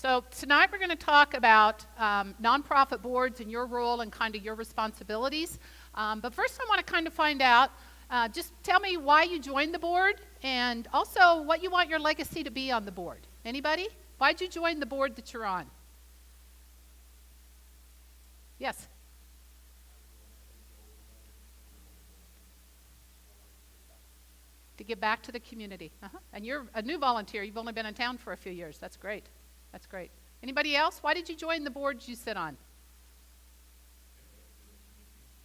So tonight we're going to talk about nonprofit boards and your role and kind of your responsibilities. But first I want to kind of find out, just tell me why you joined the board and also what you want your legacy to be on the board. Anybody? Why'd you join the board that you're on? Yes. To give back to the community. And you're a new volunteer. You've only been in town for a few years. That's great. That's great. Anybody else? Why did you join the boards you sit on?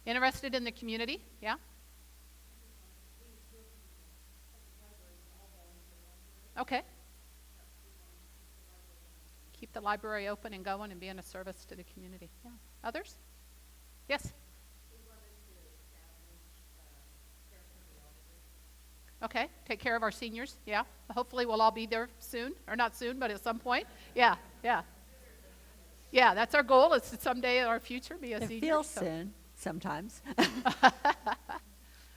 Interested in the community? Yeah? Okay. Keep the library open and going and being a service to the community. Yeah. Others? Yes? Okay, take care of our seniors, yeah. Hopefully we'll all be there soon, or not soon, but at some point. Yeah. Yeah, that's our goal, is to someday in our future be a senior. It feels soon, sometimes.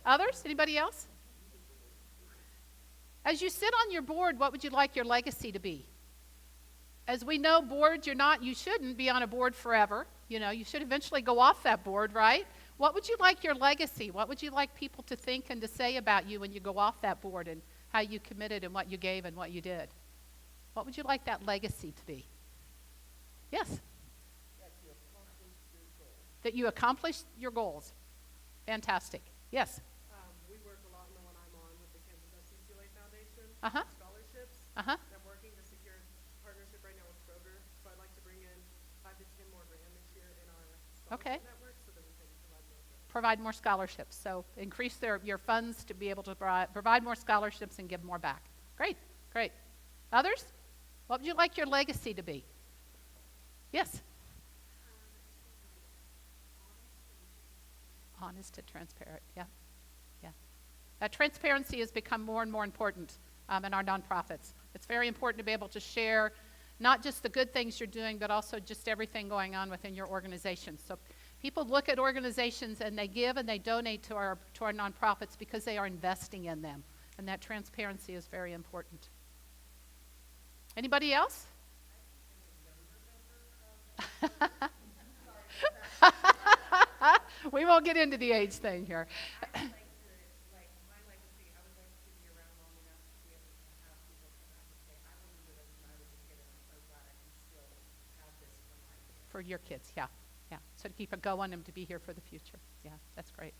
Others? Anybody else? As you sit on your board, what would you like your legacy to be? As we know, boards, you shouldn't be on a board forever. You know, you should eventually go off that board, right? What would you like your legacy? What would you like people to think and to say about you when you go off that board and how you committed and what you gave and what you did? What would you like that legacy to be? Yes? That you accomplished your goals. Fantastic. Yes? We work a lot in the one I'm on with the Kansas LEADS Foundation, scholarships. Uh-huh. I'm working to secure partnership right now with Kroger, so I'd like to bring in 5 to 10 more grand this year in our scholarship network so that we can provide more scholarships. So increase your funds to be able to provide more scholarships and give more back. Great. Others? What would you like your legacy to be? Yes? Honest and transparent, yeah. That transparency has become more and more important in our nonprofits. It's very important to be able to share not just the good things you're doing, but also just everything going on within your organization. So people look at organizations and they give and they donate to our nonprofits because they are investing in them. And that transparency is very important. Anybody else? We won't get into the age thing here. For your kids, yeah. So to keep it going and to be here for the future. Yeah, that's great.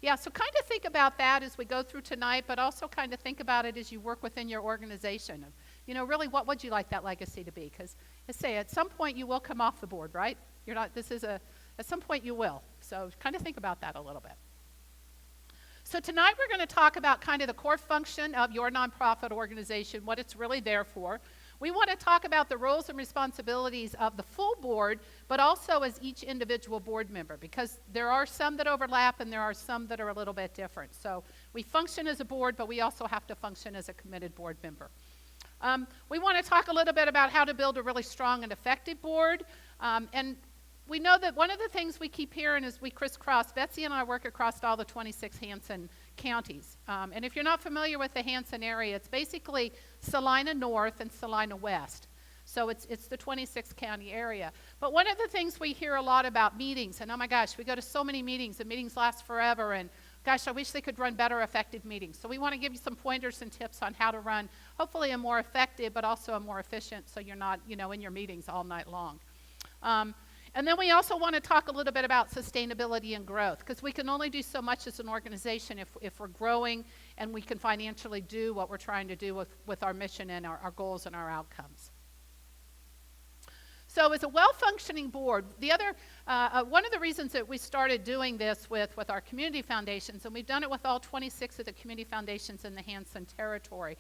Yeah, so kind of think about that as we go through tonight, but also kind of think about it as you work within your organization. You know, really, what would you like that legacy to be? Because, I say, at some point you will come off the board, right? At some point you will. So kind of think about that a little bit. So tonight we're going to talk about kind of the core function of your nonprofit organization, what it's really there for. We want to talk about the roles and responsibilities of the full board, but also as each individual board member, because there are some that overlap and there are some that are a little bit different. So we function as a board, but we also have to function as a committed board member. We want to talk a little bit about how to build a really strong and effective board. And we know that one of the things we keep hearing is we crisscross. Betsy and I work across all the 26 Hanson counties. And if you're not familiar with the Hanson area, it's basically Salina North and Salina West. So it's the 26 county area. But one of the things we hear a lot about meetings, and oh my gosh, we go to so many meetings, and meetings last forever, and gosh, I wish they could run better effective meetings. So we want to give you some pointers and tips on how to run, hopefully a more effective, but also a more efficient, so you're not, in your meetings all night long. And then we also want to talk a little bit about sustainability and growth, because we can only do so much as an organization if we're growing and we can financially do what we're trying to do with our mission and our goals and our outcomes. So as a well-functioning board, one of the reasons that we started doing this with our community foundations, and we've done it with all 26 of the community foundations in the Hanson territory,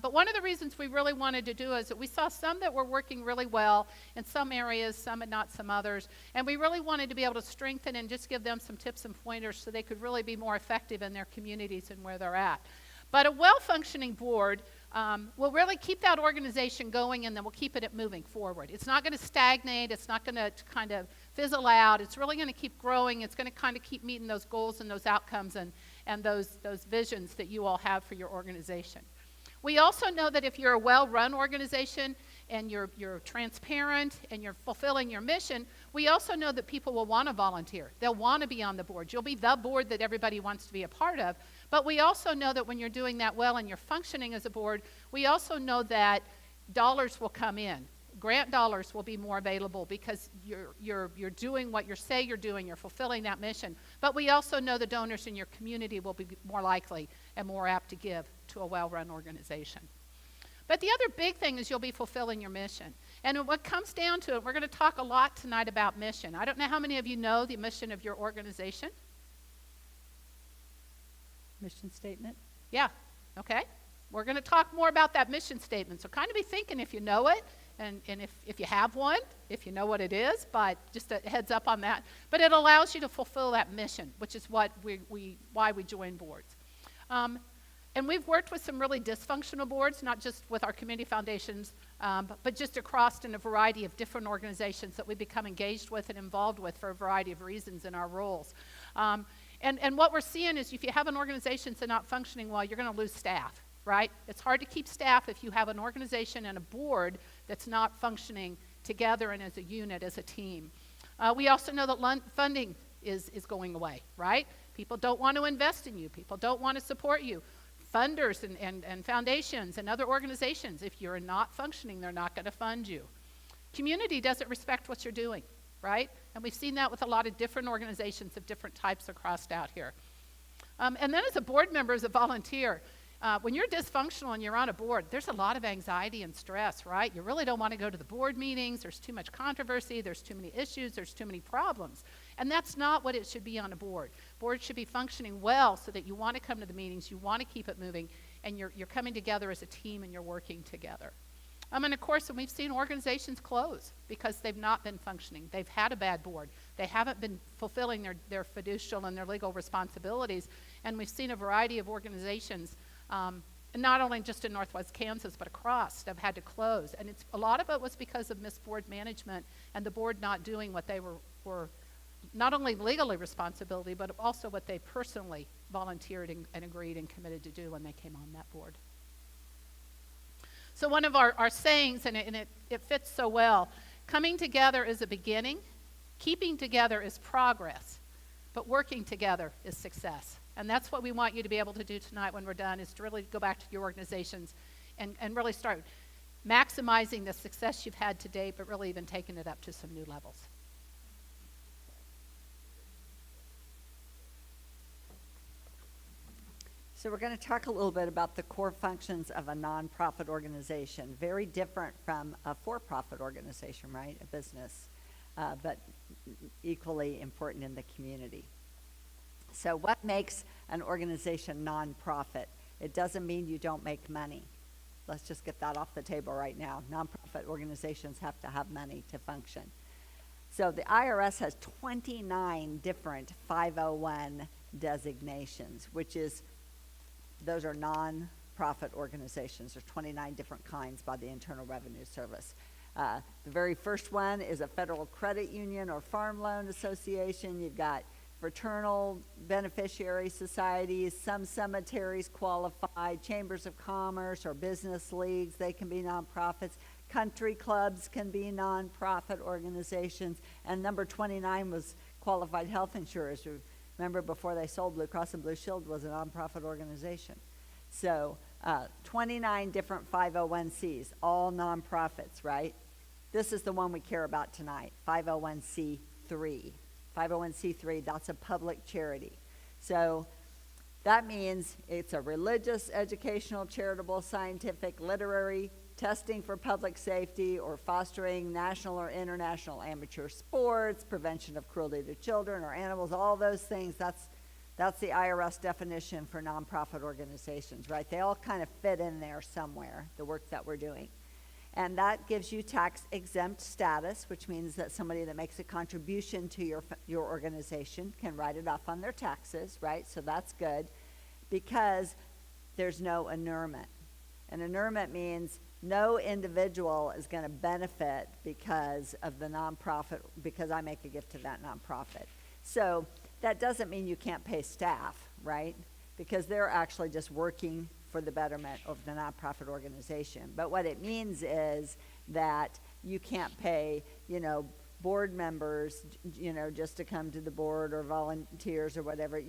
but one of the reasons we really wanted to do is that we saw some that were working really well in some areas, some and not some others, and we really wanted to be able to strengthen and just give them some tips and pointers so they could really be more effective in their communities and where they're at. But a well-functioning board will really keep that organization going, and then we'll keep it moving forward. It's not going to stagnate. It's not going to kind of fizzle out. It's really going to keep growing. It's going to kind of keep meeting those goals and those outcomes and those visions that you all have for your organization. We also know that if you're a well-run organization, and you're transparent and you're fulfilling your mission, we also know that people will want to volunteer. They'll want to be on the board. You'll be the board that everybody wants to be a part of. But we also know that when you're doing that well and you're functioning as a board, we also know that dollars will come in. Grant dollars will be more available because you're doing what you say you're doing. You're fulfilling that mission. But we also know the donors in your community will be more likely and more apt to give to a well-run organization. But the other big thing is you'll be fulfilling your mission. And what comes down to it, we're going to talk a lot tonight about mission. I don't know how many of you know the mission of your organization. Mission statement? Yeah, okay. We're going to talk more about that mission statement. So kind of be thinking if you know it, and if you have one, if you know what it is, but just a heads up on that. But it allows you to fulfill that mission, which is what why we join boards. And we've worked with some really dysfunctional boards, not just with our community foundations, but just across in a variety of different organizations that we become engaged with and involved with for a variety of reasons in our roles. And what we're seeing is if you have an organization that's not functioning well, you're going to lose staff, right? It's hard to keep staff if you have an organization and a board that's not functioning together and as a unit, as a team. We also know that funding is going away, right? People don't want to invest in you. People don't want to support you. Funders and foundations and other organizations, if you're not functioning, they're not going to fund you. Community doesn't respect what you're doing, right? And we've seen that with a lot of different organizations of different types across out here. And then as a board member, as a volunteer, when you're dysfunctional and you're on a board, there's a lot of anxiety and stress, right? You really don't want to go to the board meetings. There's too much controversy. There's too many issues. There's too many problems. And that's not what it should be on a board. Boards should be functioning well so that you want to come to the meetings, you want to keep it moving, and you're coming together as a team and you're working together. And of course, we've seen organizations close because they've not been functioning. They've had a bad board. They haven't been fulfilling their fiducial and their legal responsibilities. And we've seen a variety of organizations, not only just in Northwest Kansas, but across, have had to close. And a lot of it was because of misboard management and the board not doing what they were not only legally responsibility, but also what they personally volunteered and agreed and committed to do when they came on that board. So one of our sayings, and it fits so well, coming together is a beginning, keeping together is progress, but working together is success. And that's what we want you to be able to do tonight when we're done, is to really go back to your organizations and really start maximizing the success you've had to date, but really even taking it up to some new levels. So we're going to talk a little bit about the core functions of a nonprofit organization. Very different from a for-profit organization, right? A business, but equally important in the community. So what makes an organization nonprofit? It doesn't mean you don't make money. Let's just get that off the table right now. Nonprofit organizations have to have money to function. So the IRS has 29 different 501 designations, those are non-profit organizations. There's 29 different kinds by the Internal Revenue Service. The very first one is a federal credit union or farm loan association. You've got fraternal beneficiary societies, some cemeteries qualified, chambers of commerce or business leagues, they can be nonprofits. Country clubs can be nonprofit organizations. And number 29 was qualified health insurers. Remember, before they sold, Blue Cross and Blue Shield was a nonprofit organization. So 29 different 501Cs, all nonprofits, right? This is the one we care about tonight, 501c3. 501c3, that's a public charity. So that means it's a religious, educational, charitable, scientific, literary, testing for public safety, or fostering national or international amateur sports, prevention of cruelty to children or animals, all those things. That's the IRS definition for nonprofit organizations, right? They all kind of fit in there somewhere, the work that we're doing. And that gives you tax-exempt status, which means that somebody that makes a contribution to your organization can write it off on their taxes, right? So that's good because there's no annulment. An annulment means no individual is going to benefit because of the nonprofit, because I make a gift to that nonprofit. So that doesn't mean you can't pay staff, right? Because they're actually just working for the betterment of the nonprofit organization. But what it means is that you can't pay, board members, just to come to the board, or volunteers or whatever.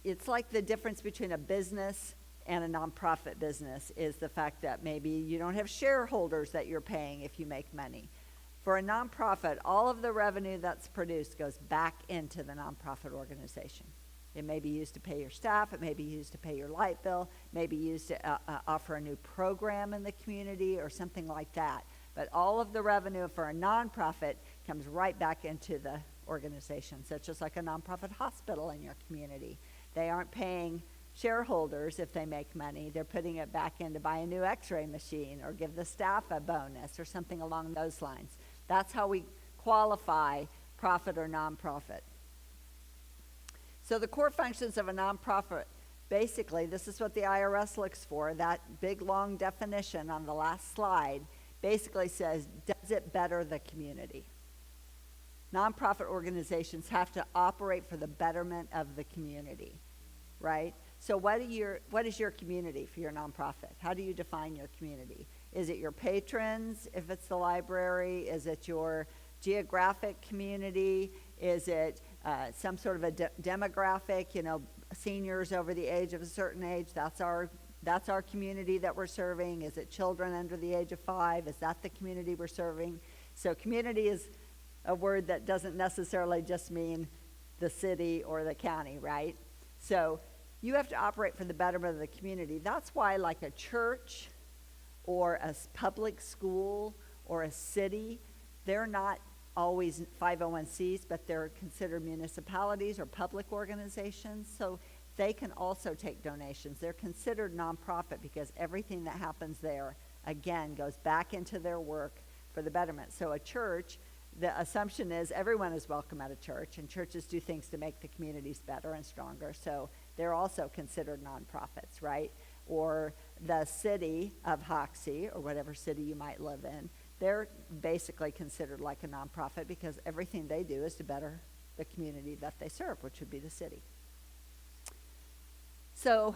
It's like the difference between a business and a nonprofit business is the fact that maybe you don't have shareholders that you're paying if you make money. For a nonprofit, all of the revenue that's produced goes back into the nonprofit organization. It may be used to pay your staff, it may be used to pay your light bill, may be used to offer a new program in the community or something like that. But all of the revenue for a nonprofit comes right back into the organization. So it's just like a nonprofit hospital in your community. They aren't paying shareholders if they make money. They're putting it back in to buy a new x-ray machine or give the staff a bonus or something along those lines. That's how we qualify profit or nonprofit. So the core functions of a nonprofit, basically, this is what the IRS looks for. That big, long definition on the last slide basically says, does it better the community? Nonprofit organizations have to operate for the betterment of the community, right? So what is your community for your nonprofit? How do you define your community? Is it your patrons, if it's the library? Is it your geographic community? Is it some sort of a demographic, seniors over the age of a certain age? That's our community that we're serving. Is it children under the age of 5? Is that the community we're serving? So community is a word that doesn't necessarily just mean the city or the county, right? So you have to operate for the betterment of the community. That's why, like a church or a public school or a city, they're not always 501c, but they're considered municipalities or public organizations. So they can also take donations. They're considered nonprofit because everything that happens there, again, goes back into their work for the betterment. So a church, the assumption is everyone is welcome at a church, and churches do things to make the communities better and stronger. So they're also considered nonprofits, right? Or the city of Hoxie, or whatever city you might live in, they're basically considered like a nonprofit because everything they do is to better the community that they serve, which would be the city. So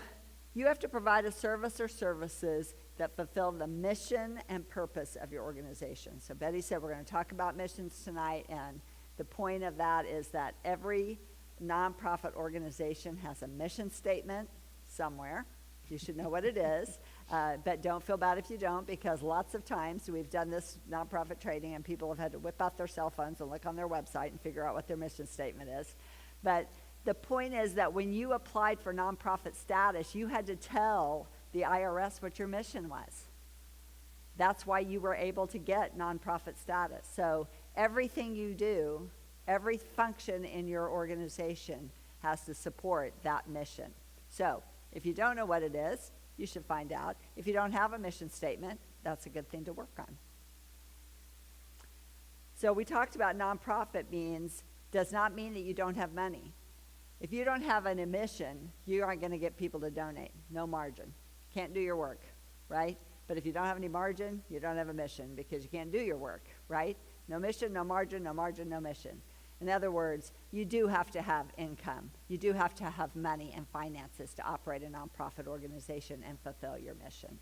you have to provide a service or services that fulfill the mission and purpose of your organization. So Betty said we're going to talk about missions tonight, and the point of that is that every nonprofit organization has a mission statement somewhere. You should know what it is, but don't feel bad if you don't, because lots of times we've done this nonprofit training and people have had to whip out their cell phones and look on their website and figure out what their mission statement is. But the point is that when you applied for nonprofit status, you had to tell the IRS what your mission was. That's why you were able to get nonprofit status. So everything you do, every function in your organization has to support that mission. So if you don't know what it is, you should find out. If you don't have a mission statement, that's a good thing to work on. So we talked about nonprofit does not mean that you don't have money. If you don't have an mission, you aren't going to get people to donate. No margin. Can't do your work, right? But if you don't have any margin, you don't have a mission because you can't do your work, right? No mission, no margin, no margin, no mission. In other words, you do have to have income. You do have to have money and finances to operate a nonprofit organization and fulfill your mission.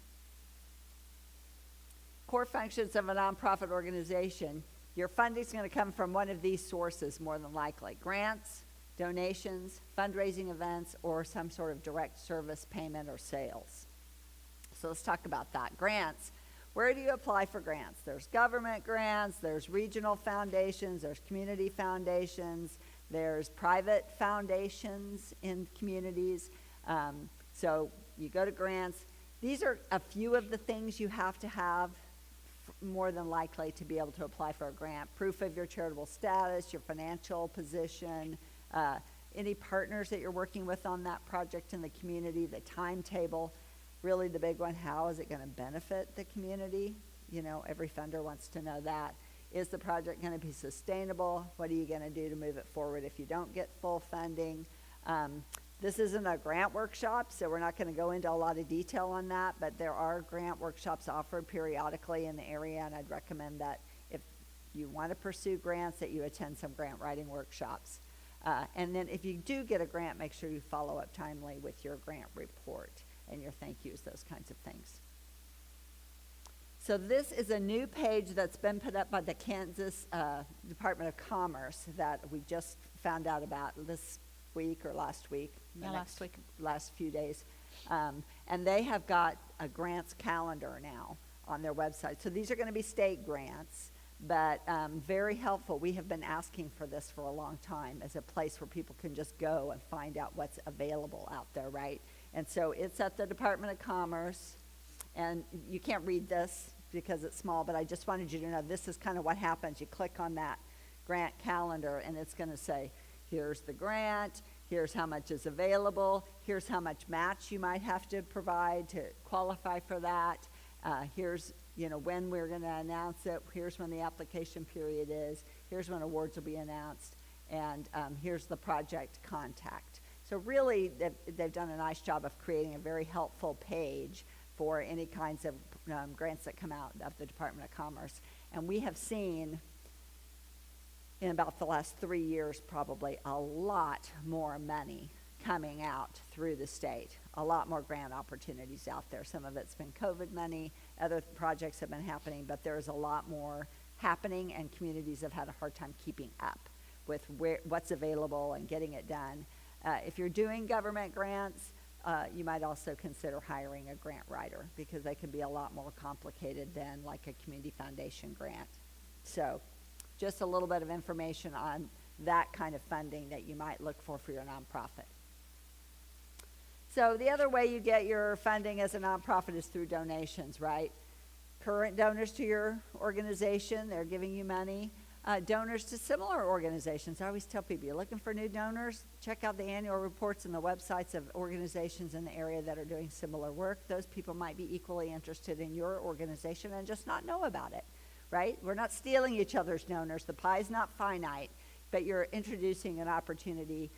Core functions of a nonprofit organization, your funding is going to come from one of these sources more than likely. Grants, donations, fundraising events, or some sort of direct service payment or sales. So let's talk about that. Grants. Where do you apply for grants? There's government grants, there's regional foundations, there's community foundations, there's private foundations in communities. So you go to grants. These are a few of the things you have to have more than likely to be able to apply for a grant. Proof of your charitable status, your financial position, any partners that you're working with on that project in the community, the timetable. Really the big one, how is it going to benefit the community? Every funder wants to know that. Is the project going to be sustainable? What are you going to do to move it forward if you don't get full funding? This isn't a grant workshop, so we're not going to go into a lot of detail on that, but there are grant workshops offered periodically in the area, and I'd recommend that if you want to pursue grants, that you attend some grant writing workshops. And then if you do get a grant, make sure you follow up timely with your grant report and your thank yous, those kinds of things. So this is a new page that's been put up by the Kansas Department of Commerce that we just found out about this week or last week. Yeah, last week. Last few days. And they have got a grants calendar now on their website. So these are going to be state grants, but very helpful. We have been asking for this for a long time as a place where people can just go and find out what's available out there, right? And so it's at the Department of Commerce. And you can't read this because it's small, but I just wanted you to know this is kind of what happens. You click on that grant calendar, and it's going to say, here's the grant, here's how much is available, here's how much match you might have to provide to qualify for that. Here's, when we're going to announce it, here's when the application period is, here's when awards will be announced, and here's the project contact. So really, they've done a nice job of creating a very helpful page for any kinds of grants that come out of the Department of Commerce. And we have seen in about the last 3 years probably a lot more money coming out through the state, a lot more grant opportunities out there. Some of it's been COVID money, other projects have been happening, but there's a lot more happening, and communities have had a hard time keeping up with what's available and getting it done. If you're doing government grants, you might also consider hiring a grant writer because they can be a lot more complicated than like a community foundation grant. So just a little bit of information on that kind of funding that you might look for your nonprofit. So the other way you get your funding as a nonprofit is through donations, right? Current donors to your organization, they're giving you money. Donors to similar organizations. I always tell people, you're looking for new donors, check out the annual reports and the websites of organizations in the area that are doing similar work. Those people might be equally interested in your organization and just not know about it, right? We're not stealing each other's donors. The pie's not finite, but you're introducing an opportunity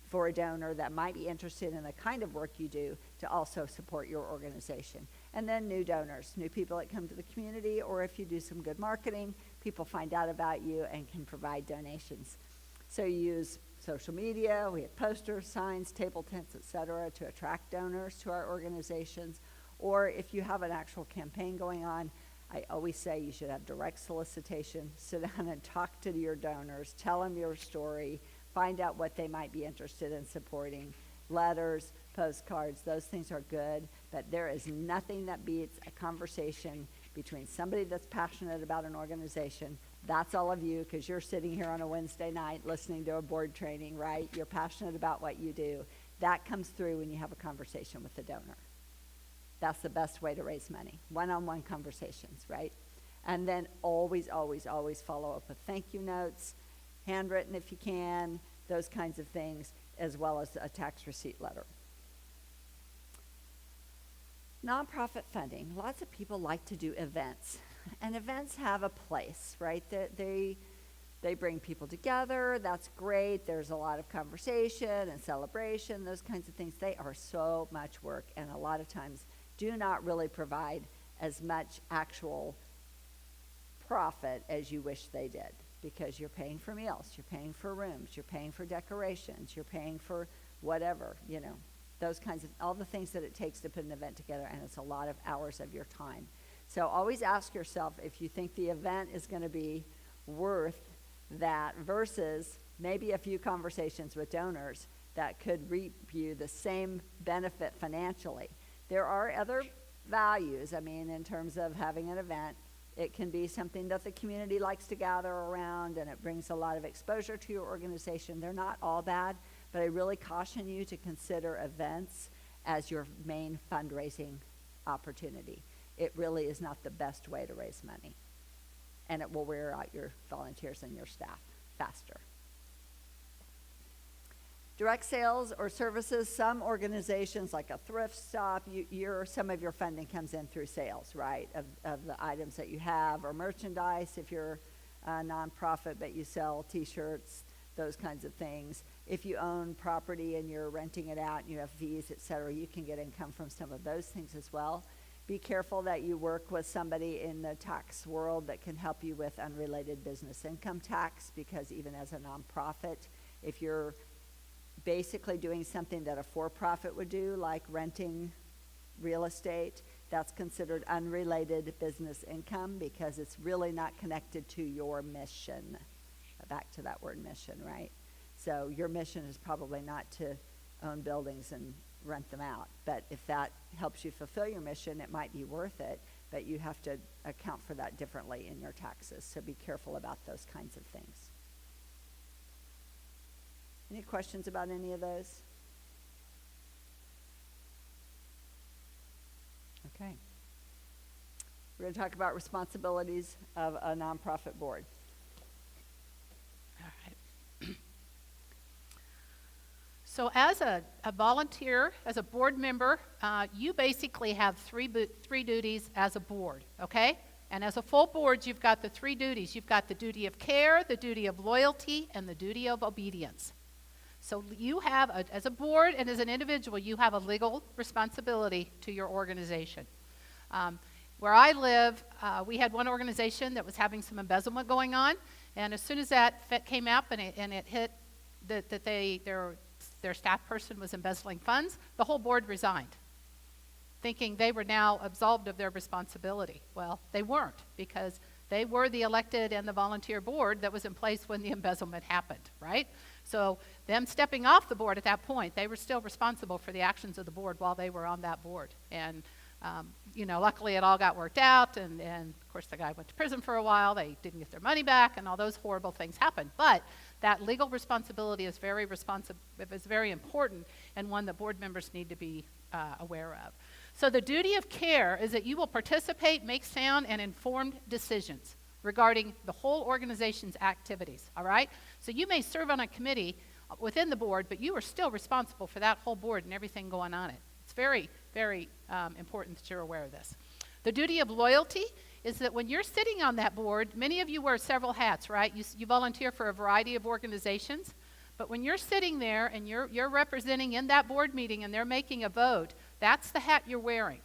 for a donor that might be interested in the kind of work you do to also support your organization. And then new donors, new people that come to the community, or if you do some good marketing, people find out about you and can provide donations. So you use social media, we have posters, signs, table tents, etc., to attract donors to our organizations. Or if you have an actual campaign going on, I always say you should have direct solicitation, sit down and talk to your donors, tell them your story, find out what they might be interested in supporting. Letters, postcards, those things are good, but there is nothing that beats a conversation between somebody that's passionate about an organization. That's all of you, because you're sitting here on a Wednesday night listening to a board training, right? You're passionate about what you do. That comes through when you have a conversation with the donor. That's the best way to raise money, one-on-one conversations, right? And then always, always, always follow up with thank you notes, handwritten if you can, those kinds of things, as well as a tax receipt letter. Nonprofit funding. Lots of people like to do events, and events have a place, right? They bring people together. That's great. There's a lot of conversation and celebration, those kinds of things. They are so much work, and a lot of times do not really provide as much actual profit as you wish they did, because you're paying for meals, you're paying for rooms, you're paying for decorations, you're paying for whatever, those kinds of, all the things that it takes to put an event together, and it's a lot of hours of your time. So always ask yourself if you think the event is going to be worth that versus maybe a few conversations with donors that could reap you the same benefit financially. There are other values, in terms of having an event. It can be something that the community likes to gather around, and it brings a lot of exposure to your organization. They're not all bad, but I really caution you to consider events as your main fundraising opportunity. It really is not the best way to raise money, and it will wear out your volunteers and your staff faster. Direct sales or services, some organizations like a thrift stop, some of your funding comes in through sales, right, of the items that you have, or merchandise if you're a nonprofit but you sell t-shirts, those kinds of things. If you own property and you're renting it out and you have fees, et cetera, you can get income from some of those things as well. Be careful that you work with somebody in the tax world that can help you with unrelated business income tax, because even as a nonprofit, if you're basically doing something that a for-profit would do, like renting real estate, that's considered unrelated business income because it's really not connected to your mission. Back to that word mission, right? So your mission is probably not to own buildings and rent them out. But if that helps you fulfill your mission, it might be worth it. But you have to account for that differently in your taxes. So be careful about those kinds of things. Any questions about any of those? Okay. We're going to talk about responsibilities of a nonprofit board. All right. So as a volunteer, as a board member, you basically have three duties as a board, okay? And as a full board, you've got the three duties. You've got the duty of care, the duty of loyalty, and the duty of obedience. So you have, as a board and as an individual, you have a legal responsibility to your organization. Where I live, we had one organization that was having some embezzlement going on, and as soon as that came up and it hit that their staff person was embezzling funds, the whole board resigned, thinking they were now absolved of their responsibility. Well, they weren't, because they were the elected and the volunteer board that was in place when the embezzlement happened, right? So them stepping off the board at that point, they were still responsible for the actions of the board while they were on that board. And luckily it all got worked out, and of course the guy went to prison for a while. They didn't get their money back, and all those horrible things happened. But that legal responsibility is very important, and one that board members need to be aware of. So the duty of care is that you will participate, make sound and informed decisions regarding the whole organization's activities, all right? So you may serve on a committee within the board, but you are still responsible for that whole board and everything going on it. It's very, very important that you're aware of this. The duty of loyalty is that when you're sitting on that board, many of you wear several hats, right? You volunteer for a variety of organizations, but when you're sitting there and you're representing in that board meeting and they're making a vote, that's the hat you're wearing.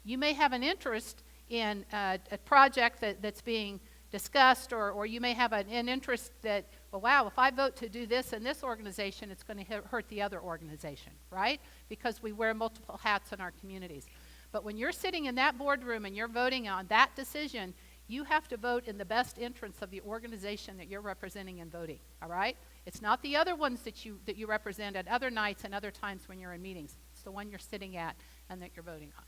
You may have an interest in a project that's being discussed, or you may have an interest that, well, wow, if I vote to do this in this organization, it's going to hurt the other organization, right? Because we wear multiple hats in our communities. But when you're sitting in that boardroom and you're voting on that decision, you have to vote in the best interest of the organization that you're representing and voting, all right? It's not the other ones that you represent at other nights and other times when you're in meetings. It's the one you're sitting at and that you're voting on.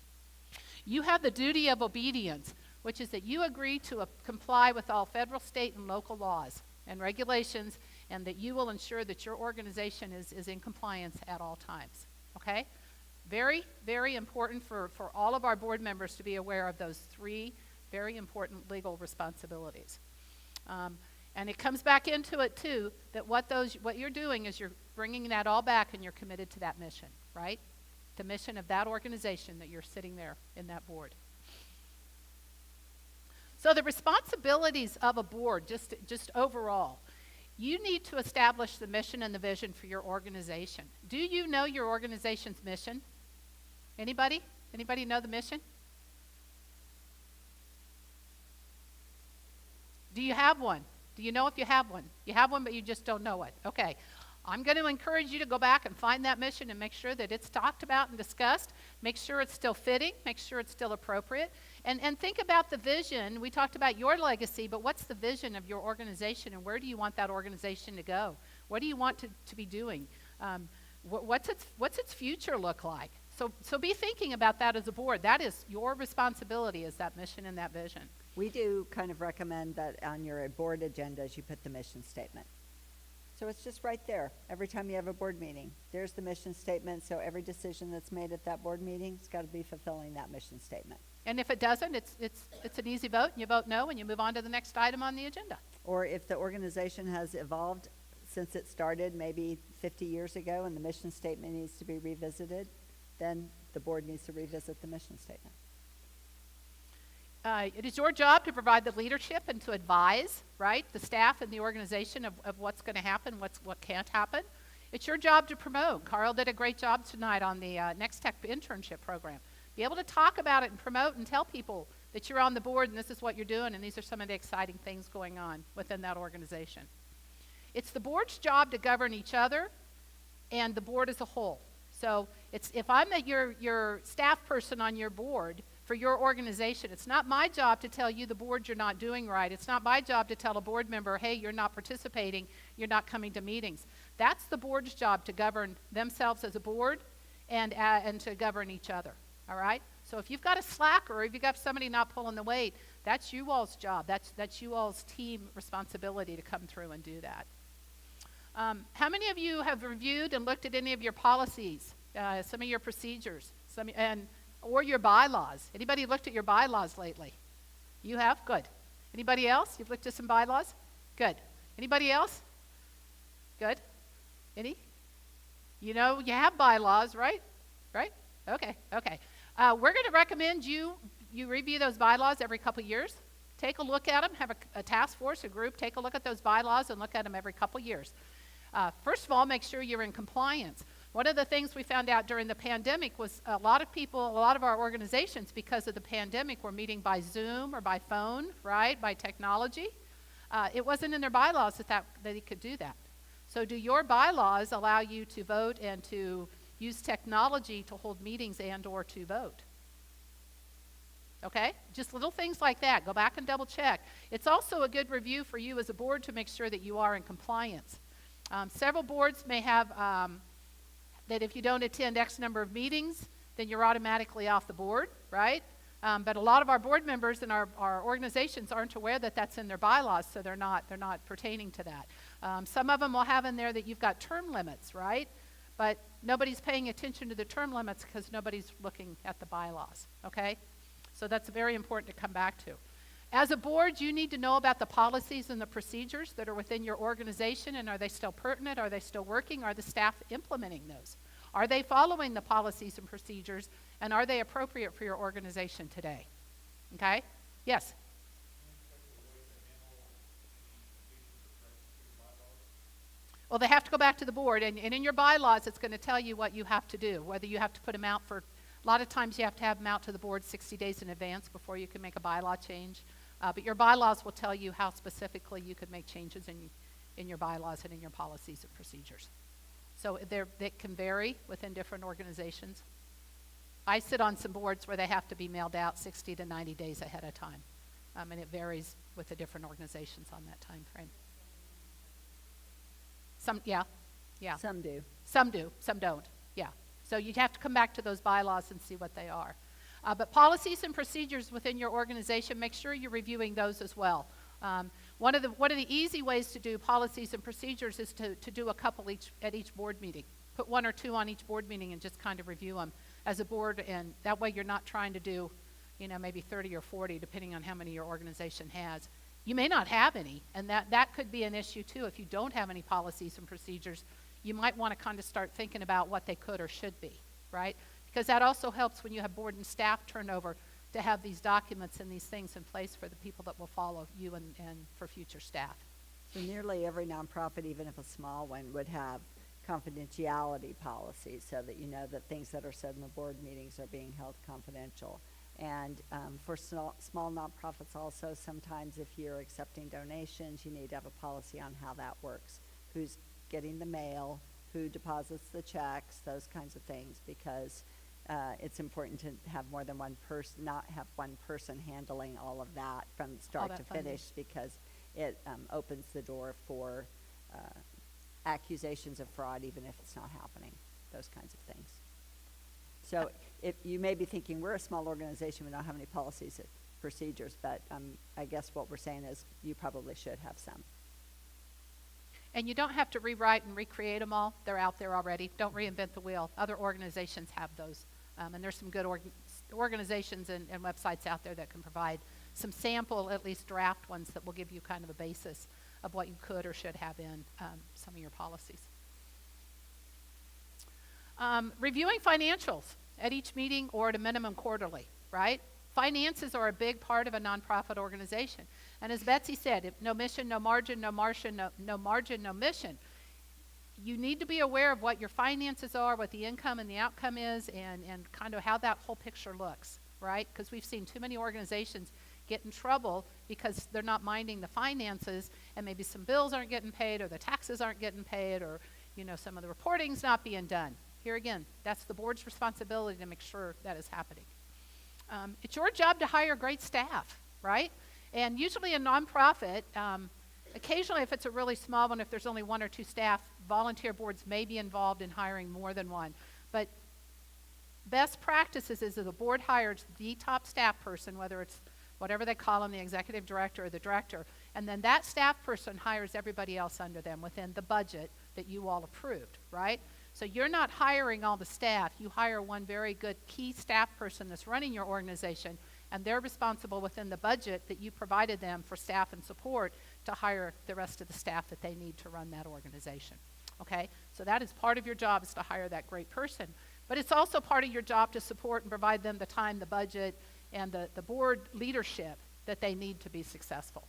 You have the duty of obedience, which is that you agree to comply with all federal, state, and local laws and regulations, and that you will ensure that your organization is in compliance at all times, okay? Very, very important for all of our board members to be aware of those three very important legal responsibilities. And it comes back into it, too, that what you're doing is you're bringing that all back and you're committed to that mission, right? The mission of that organization that you're sitting there in that board. So the responsibilities of a board, just overall, you need to establish the mission and the vision for your organization. Do you know your organization's mission? Anybody? Anybody know the mission? Do you have one? Do you know if you have one? You have one, but you just don't know it. Okay. I'm going to encourage you to go back and find that mission and make sure that it's talked about and discussed. Make sure it's still fitting. Make sure it's still appropriate. And think about the vision. We talked about your legacy, but what's the vision of your organization, and where do you want that organization to go? What do you want to be doing? What's its future look like? So be thinking about that as a board. That is your responsibility, is that mission and that vision. We do kind of recommend that on your board agendas you put the mission statement. So it's just right there. Every time you have a board meeting, there's the mission statement. So every decision that's made at that board meeting has got to be fulfilling that mission statement. And if it doesn't, it's an easy vote, and you vote no, and you move on to the next item on the agenda. Or if the organization has evolved since it started maybe 50 years ago and the mission statement needs to be revisited, then the board needs to revisit the mission statement. It is your job to provide the leadership and to advise, right, the staff and the organization of what's going to happen, what can't happen. It's your job to promote. Carl did a great job tonight on the Next Tech internship program. Be able to talk about it and promote and tell people that you're on the board and this is what you're doing and these are some of the exciting things going on within that organization. It's the board's job to govern each other and the board as a whole. So if I'm your staff person on your board, for your organization. It's not my job to tell you, the board, you're not doing right. It's not my job to tell a board member, hey, you're not participating, you're not coming to meetings. That's the board's job, to govern themselves as a board and to govern each other, all right? So if you've got a slacker, or if you've got somebody not pulling the weight, that's you all's job. That's you all's team responsibility to come through and do that. How many of you have reviewed and looked at any of your policies, some of your procedures, or your bylaws? Anybody looked at your bylaws lately? You have? Good. Anybody else? You've looked at some bylaws? Good. Anybody else? Good. Any? You know you have bylaws, right? Right? Okay. We're going to recommend you review those bylaws every couple years. Take a look at them. Have a task force, a group, take a look at those bylaws and look at them every couple years. First of all, make sure you're in compliance. One of the things we found out during the pandemic was a lot of our organizations, because of the pandemic, were meeting by Zoom or by phone, right, by technology. It wasn't in their bylaws that they could do that. So do your bylaws allow you to vote and to use technology to hold meetings and or to vote? Okay? Just little things like that. Go back and double check. It's also a good review for you as a board to make sure that you are in compliance. Several boards may have that if you don't attend X number of meetings, then you're automatically off the board, right? But a lot of our board members and our organizations aren't aware that that's in their bylaws, so they're not pertaining to that. Some of them will have in there that you've got term limits, right? But nobody's paying attention to the term limits because nobody's looking at the bylaws, okay? So that's very important to come back to. As a board, you need to know about the policies and the procedures that are within your organization, and are they still pertinent? Are they still working? Are the staff implementing those? Are they following the policies and procedures, and are they appropriate for your organization today? Okay? Yes? Well, they have to go back to the board, and in your bylaws, it's going to tell you what you have to do, whether you have to put them out for, a lot of times you have to have them out to the board 60 days in advance before you can make a bylaw change. But your bylaws will tell you how specifically you could make changes in your bylaws and in your policies and procedures. So they can vary within different organizations. I sit on some boards where they have to be mailed out 60 to 90 days ahead of time. And it varies with the different organizations on that time frame. Some, yeah. Some do. Some do, some don't, yeah. So you'd have to come back to those bylaws and see what they are. But policies and procedures within your organization, make sure you're reviewing those as well. One of the easy ways to do policies and procedures is to do a couple at each board meeting. Put 1 or 2 on each board meeting and just kind of review them as a board, and that way you're not trying to do, maybe 30 or 40, depending on how many your organization has. You may not have any, and that could be an issue too. If you don't have any policies and procedures, you might want to kind of start thinking about what they could or should be, right? Because that also helps when you have board and staff turnover to have these documents and these things in place for the people that will follow you and for future staff. So nearly every nonprofit, even if a small one, would have confidentiality policies so that you know that things that are said in the board meetings are being held confidential. And for small nonprofits also, sometimes if you're accepting donations, you need to have a policy on how that works. Who's getting the mail, who deposits the checks, those kinds of things, because it's important to have more than one person, not have one person handling all of that from start to finish, because it opens the door for accusations of fraud, even if it's not happening, those kinds of things. So if you may be thinking, we're a small organization, we don't have any policies or procedures, but I guess what we're saying is you probably should have some. And you don't have to rewrite and recreate them all. They're out there already. Don't reinvent the wheel. Other organizations have those. And there's some good organizations and websites out there that can provide some sample, at least draft ones, that will give you kind of a basis of what you could or should have in some of your policies. Reviewing financials at each meeting or at a minimum quarterly, right? Finances are a big part of a nonprofit organization. And as Betsy said, if no mission, no margin, no margin, no margin, no mission. You need to be aware of what your finances are, what the income and the outcome is, and kind of how that whole picture looks, right? Because we've seen too many organizations get in trouble because they're not minding the finances, and maybe some bills aren't getting paid, or the taxes aren't getting paid, or some of the reporting's not being done. Here again, that's the board's responsibility to make sure that is happening. It's your job to hire great staff, right? And usually a nonprofit, occasionally if it's a really small one, if there's only one or two staff, volunteer boards may be involved in hiring more than one. But best practices is that the board hires the top staff person, whether it's whatever they call them, the executive director or the director, and then that staff person hires everybody else under them within the budget that you all approved, right? So you're not hiring all the staff. You hire one very good key staff person that's running your organization, and they're responsible within the budget that you provided them for staff and support to hire the rest of the staff that they need to run that organization, okay? So that is part of your job, is to hire that great person. But it's also part of your job to support and provide them the time, the budget, and the board leadership that they need to be successful.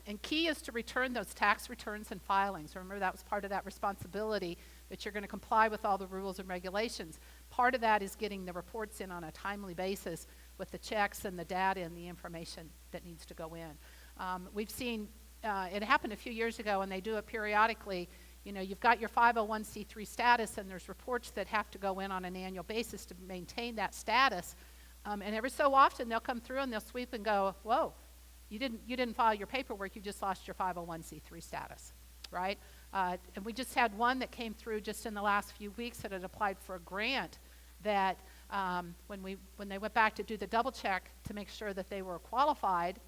And key is to return those tax returns and filings. Remember, that was part of that responsibility, that you're going to comply with all the rules and regulations. Part of that is getting the reports in on a timely basis with the checks and the data and the information that needs to go in. We've seen, it happened a few years ago, and they do it periodically. You know, you've got your 501c3 status, and there's reports that have to go in on an annual basis to maintain that status. And every so often they'll come through and they'll sweep and go, whoa, you didn't file your paperwork, you just lost your 501c3 status, right? And we just had one that came through just in the last few weeks that had applied for a grant that when they went back to do the double check to make sure that they were a qualified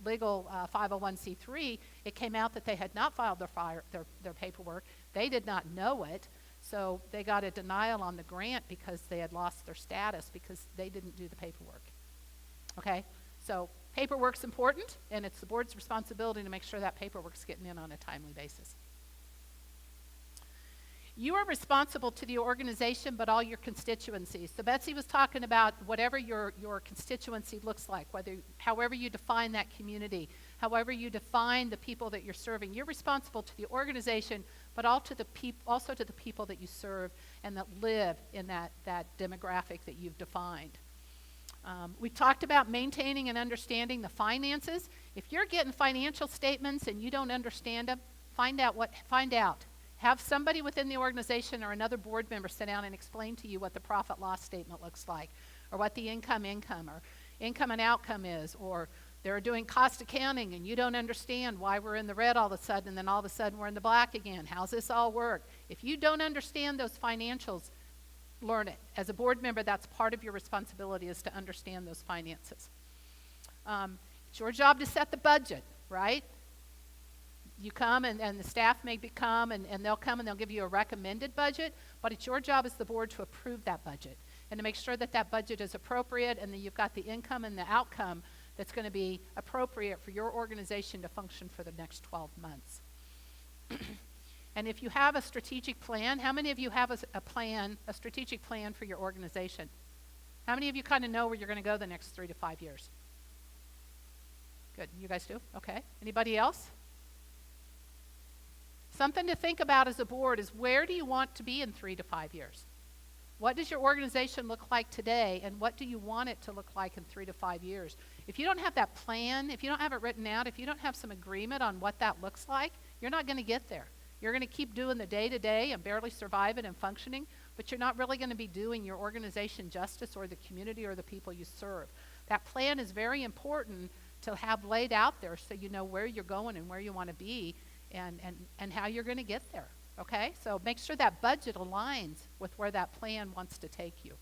legal 501c3, it came out that they had not filed their paperwork. They did not know it. So they got a denial on the grant because they had lost their status because they didn't do the paperwork. Okay? So paperwork's important, and it's the board's responsibility to make sure that paperwork's getting in on a timely basis. You are responsible to the organization, but all your constituencies. So Betsy was talking about whatever your constituency looks like, however you define that community, however you define the people that you're serving. You're responsible to the organization, but also to the people that you serve and that live in that demographic that you've defined. We've talked about maintaining and understanding the finances. If you're getting financial statements and you don't understand them, find out. Have somebody within the organization or another board member sit down and explain to you what the profit loss statement looks like, or what the income or income and outcome is, or they're doing cost accounting and you don't understand why we're in the red all of a sudden and then all of a sudden we're in the black again. How's this all work? If you don't understand those financials, learn it. As a board member, that's part of your responsibility, is to understand those finances. It's your job to set the budget, right? You come and the staff may come and they'll come and they'll give you a recommended budget, but it's your job as the board to approve that budget and to make sure that that budget is appropriate and that you've got the income and the outcome that's going to be appropriate for your organization to function for the next 12 months. And if you have a strategic plan, how many of you have a strategic plan for your organization? How many of you kind of know where you're going to go the next 3 to 5 years? Good, you guys do? Okay. Anybody else? Something to think about as a board is, where do you want to be in 3 to 5 years? What does your organization look like today, and what do you want it to look like in 3 to 5 years? If you don't have that plan, if you don't have it written out, if you don't have some agreement on what that looks like, you're not going to get there. You're going to keep doing the day-to-day and barely surviving and functioning, but you're not really going to be doing your organization justice or the community or the people you serve. That plan is very important to have laid out there so you know where you're going and where you want to be and how you're going to get there, okay? So make sure that budget aligns with where that plan wants to take you.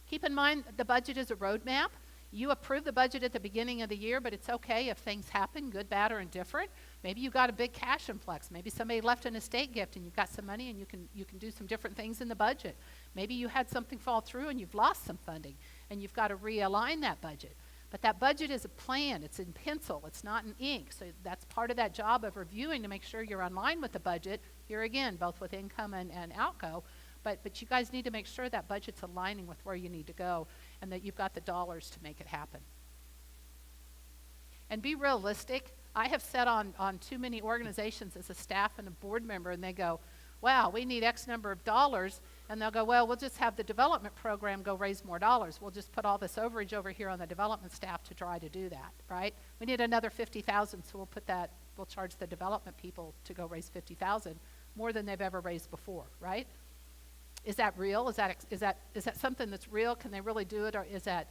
Keep in mind the budget is a roadmap. You approve the budget at the beginning of the year, but it's okay if things happen, good, bad, or indifferent. Maybe you got a big cash influx. Maybe somebody left an estate gift and you've got some money and you can do some different things in the budget. Maybe you had something fall through and you've lost some funding and you've got to realign that budget. But that budget is a plan. It's in pencil. It's not in ink. So that's part of that job of reviewing to make sure you're in line with the budget. Here again, both with income and outgo. But you guys need to make sure that budget's aligning with where you need to go and that you've got the dollars to make it happen. And be realistic. I have sat on too many organizations as a staff and a board member, and they go, wow, we need X number of dollars. And they'll go, well, we'll just have the development program go raise more dollars. We'll just put all this overage over here on the development staff to try to do that, right? We need another $50,000, so we'll charge the development people to go raise $50,000, more than they've ever raised before, right? Is that real? Is that something that's real? Can they really do it? Or is that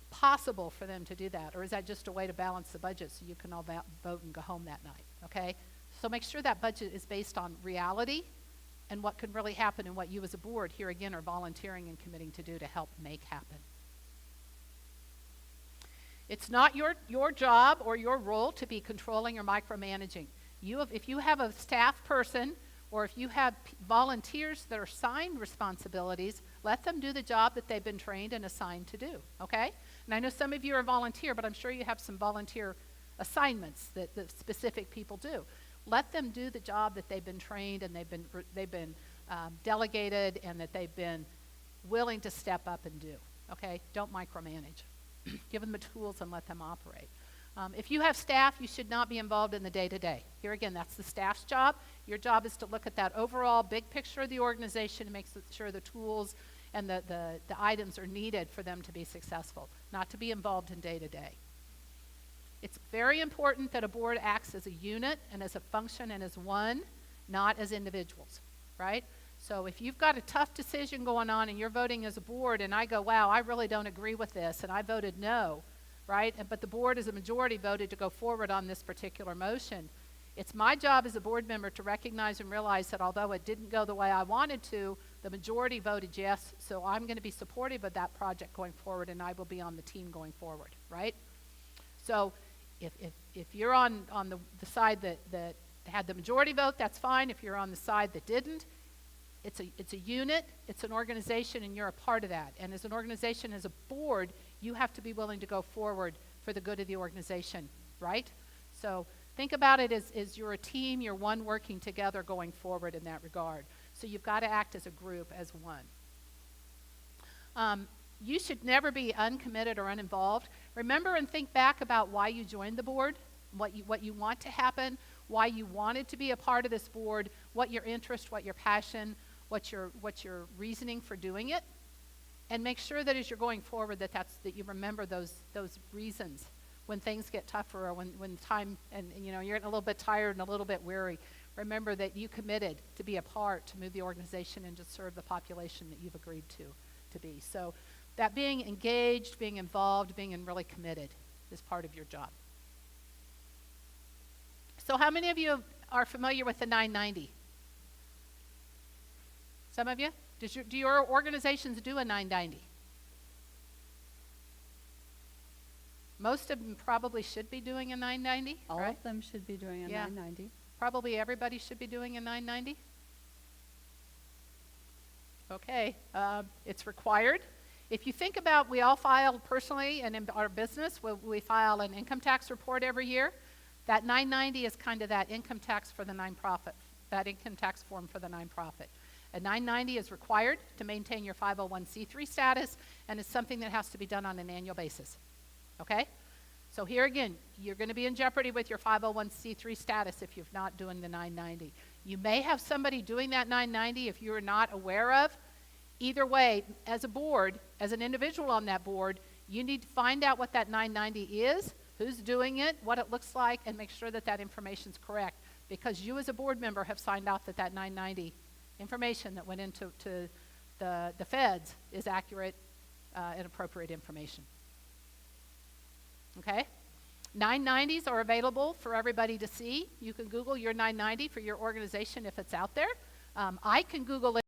possible for them to do that? Or is that just a way to balance the budget so you can all vote and go home that night? Okay? So make sure that budget is based on reality and what can really happen and what you as a board here again are volunteering and committing to do to help make happen. It's not your job or your role to be controlling or micromanaging. If you have a staff person or if you have volunteers that are assigned responsibilities, let them do the job that they've been trained and assigned to do, okay? And I know some of you are volunteer, but I'm sure you have some volunteer assignments that specific people do. Let them do the job that they've been trained and they've been delegated and that they've been willing to step up and do, okay? Don't micromanage. Give them the tools and let them operate. If you have staff, you should not be involved in the day-to-day. Here again, that's the staff's job. Your job is to look at that overall big picture of the organization and make sure the tools and the items are needed for them to be successful, not to be involved in day-to-day. It's very important that a board acts as a unit and as a function and as one, not as individuals, right? So if you've got a tough decision going on and you're voting as a board and I go, wow, I really don't agree with this, and I voted no, right? But the board as a majority voted to go forward on this particular motion. It's my job as a board member to recognize and realize that although it didn't go the way I wanted to, the majority voted yes, so I'm going to be supportive of that project going forward and I will be on the team going forward, right? So if you're on the side that had the majority vote, that's fine. If you're on the side that didn't, it's a unit, it's an organization, and you're a part of that. And as an organization, as a board, you have to be willing to go forward for the good of the organization, right? So think about it as you're a team, you're one working together going forward in that regard. So you've got to act as a group, as one. You should never be uncommitted or uninvolved. Remember and think back about why you joined the board, what you want to happen, why you wanted to be a part of this board, what your interest, what your passion, what your reasoning for doing it, and make sure that as you're going forward that you remember those reasons when things get tougher or when time and you're getting a little bit tired and a little bit weary. Remember that you committed to be a part, to move the organization and to serve the population that you've agreed to be. So that being engaged, being involved, being really committed is part of your job. So how many of you are familiar with the 990? Some of you? Do your organizations do a 990? Most of them probably should be doing a 990, All right? of them should be doing a Yeah. 990. Probably everybody should be doing a 990. Okay, it's required. If you think about, we all file personally and in our business, we file an income tax report every year. That 990 is kind of that income tax for the nonprofit, that income tax form for the nonprofit. A 990 is required to maintain your 501c3 status, and it's something that has to be done on an annual basis. Okay? So here again, you're going to be in jeopardy with your 501c3 status if you're not doing the 990. You may have somebody doing that 990 if you're not aware of. Either way, as a board, as an individual on that board, you need to find out what that 990 is, who's doing it, what it looks like, and make sure that that information is correct. Because you as a board member have signed off that that 990 information that went into the feds is accurate and appropriate information. Okay? 990s are available for everybody to see. You can Google your 990 for your organization if it's out there. I can Google it.